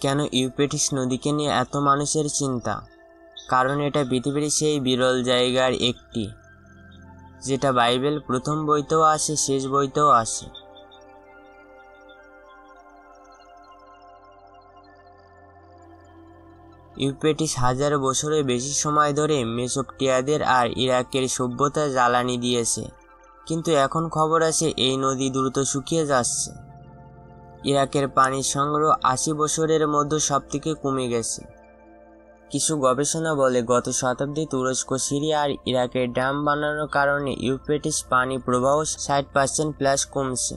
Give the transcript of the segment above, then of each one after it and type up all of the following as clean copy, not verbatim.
কেন ইউফ্রেটিস নদীকে নিয়ে এত মানুষের চিন্তা? কারণ এটা পৃথিবীর সেই বিরল জায়গার একটি, যেটা বাইবেল প্রথম বইতেও আসে, শেষ বইতেও আসে। ইউফ্রেটিস হাজার বছরের বেশি সময় ধরে মেসোপটেমিয়াদের আর ইরাকের সভ্যতা জ্বালানি দিয়েছে, কিন্তু এখন খবর আছে এই নদী দ্রুত শুকিয়ে যাচ্ছে। ইরাকের পানির সংগ্রহ 80 বছরের মধ্যে সবথেকে কমে গেছে। কিছু গবেষণা বলে গত শতাব্দী তুরস্ক, সিরিয়া আর ইরাকের ড্যাম বানানোর কারণে ইউফ্রেটিস পানি প্রবাহ 60% প্লাস কমছে।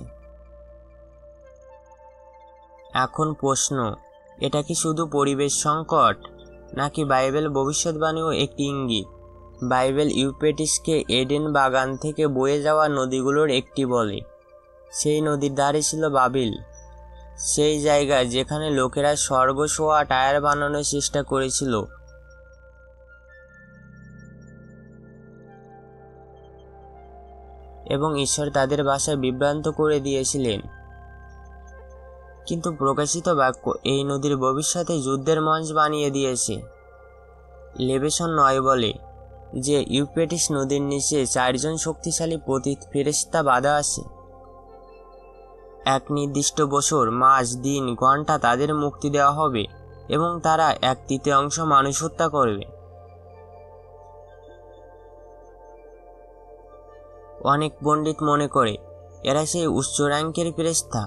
এখন প্রশ্ন, এটা কি শুধু পরিবেশ সংকট, নাকি বাইবেল ভবিষ্যৎবাণীও একটি ইঙ্গিত? বাইবেল ইউফ্রেটিসকে এডেন বাগান থেকে বয়ে যাওয়া নদীগুলোর একটি বলে। সেই নদীর ধারে ছিল বাবিল, সেই জায়গা যেখানে লোকেরা স্বর্গ ছোঁয়া টায়ার বানানোর চেষ্টা করেছিল। এবং ঈশ্বর তাদের ভাষায় বিভ্রান্ত করে দিয়েছিলেন। কিন্তু প্রকাশিত বাক্য এই নদীর ভবিষ্যতে যুদ্ধের মঞ্চ বানিয়ে দিয়েছে। লেভিশন 9 বলে যে ইউফ্রেটিস নদীর নিচে 4 জন শক্তিশালী পতিত ফেরেশতা বাঁধা আছে। এক নির্দিষ্ট বছর, মাস, দিন, ঘন্টা তাদের মুক্তি দেওয়া হবে এবং তারা 1/3 মানুষ হত্যা করবে। অনেক পণ্ডিত মনে করে এরা সেই উচ্চ র্যাঙ্কের ফেরেশতা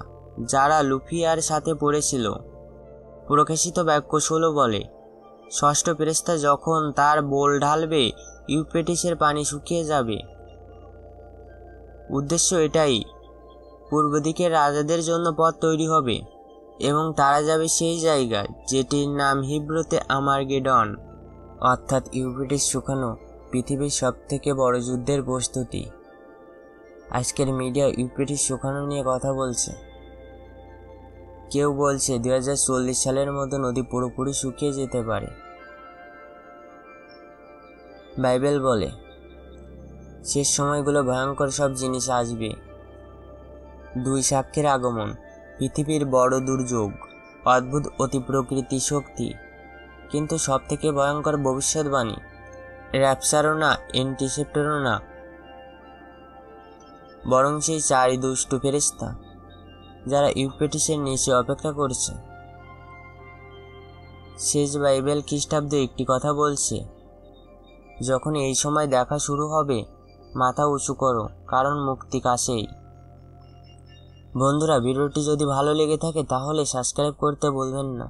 যারা লুফিয়ার সাথে পড়েছিল। প্রকাশিত বাক্য 16 বলে, ষষ্ঠ ফেরেশতা যখন তার বোল ঢালবে, ইউফ্রেটিসের পানি শুকিয়ে যাবে। উদ্দেশ্য এটাই, পূর্ব দিকের রাজাদের জন্য পথ তৈরি হবে এবং তারা যাবে সেই জায়গা যেটির নাম হিব্রুতে আর্মাগেডন, অর্থাৎ ইউফ্রেটিস শুকানো, পৃথিবীর সবথেকে বড় যুদ্ধের প্রস্তুতি। আজকের মিডিয়া ইউফ্রেটিস শুকানো নিয়ে কথা বলছে। কেউ বলছে 2040 সালের মধ্যে নদী পুরোপুরি শুকিয়ে যেতে পারে। বাইবেল বলে শেষ সময়গুলো ভয়ঙ্কর সব জিনিস আসবে। 2 সাক্ষীর আগমন, পৃথিবীর বড় দুর্যোগ, অদ্ভুত অতিপ্রকৃতি শক্তি, কিন্তু সবথেকে ভয়ঙ্কর ভবিষ্যৎবাণী, র্যাপচারও না, এন্টিসেপ্টরও না, বরং সেই 4 দুষ্ট ফেরেশতা যারা ইউফ্রেটিসের নিচে অপেক্ষা করছে। শেষ বাইবেল খ্রিস্টাব্দে একটি কথা বলছে, যখন এই সময় দেখা শুরু হবে, মাথা উঁচু করো, কারণ মুক্তি কাছেই। বন্ধুরা, ভিডিওটি যদি ভালো লেগে থাকে তাহলে সাবস্ক্রাইব করতে ভুলবেন না।